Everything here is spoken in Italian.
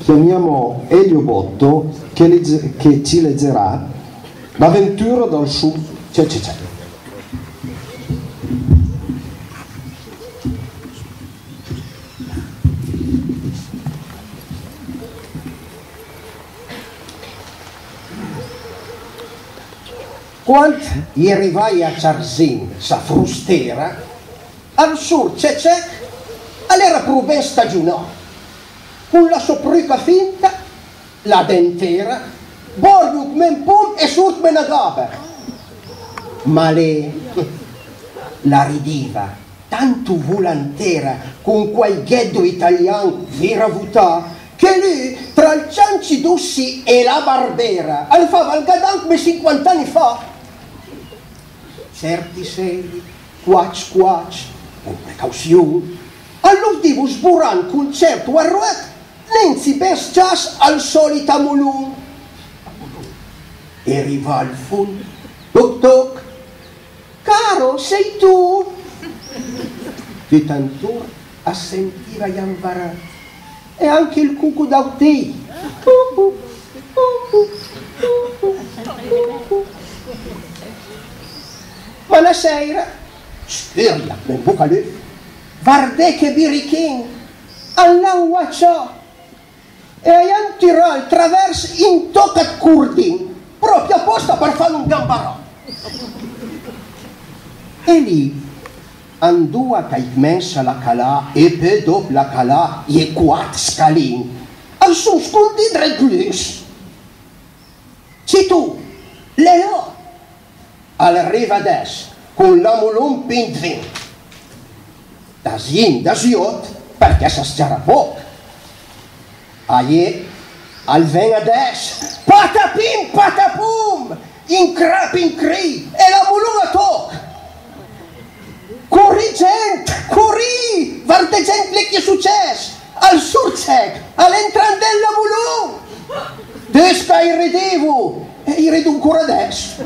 Chiamiamo Elio Botto che ci leggerà l'avventura del suo Cecece. Quando arrivai a Ciarzin, sa frustera, al sur Cecec, all'era più ben stagionato, con la sopruca finta, la dentera, borgo men pum e surt men agava. Ma lei la ridiva, tanto volantera, con quel gheddo italiano viravutà, che lui, tra il cianci d'ussi e la barbera, al fava il gadan come 50 anni fa. Certi seri, quac, con precauzione, all'ultimo sburan con certo arruet, nenzi bescias al solita mulun. E arriva al fondo, toc toc, caro, sei tu? Di tanto a sentire Ianvarà e anche il cucù d'autei. Ma la sera, stirla nel bocca lì, guardè che birichin, all'acqua ciò, e aian tirò il traverso in tocca curdin, proprio apposta per fare un gambarò. E lì andò a caimessa la calà e poi dopo la calà e quattro scalini, al suo scundi dreglis. Ci tu, le lo, all'arriva adesso, con la mulun pindvin. Da zin, da ziot, perché sa stiara poco. Aie, al ven adesso, patapim, patapum, in cri, e la mulun a toc. Corri gente, corri, guarda gente che è successo, al sursec, all'entrandella mulun. Desca irridevo, e irrido ancora adesso.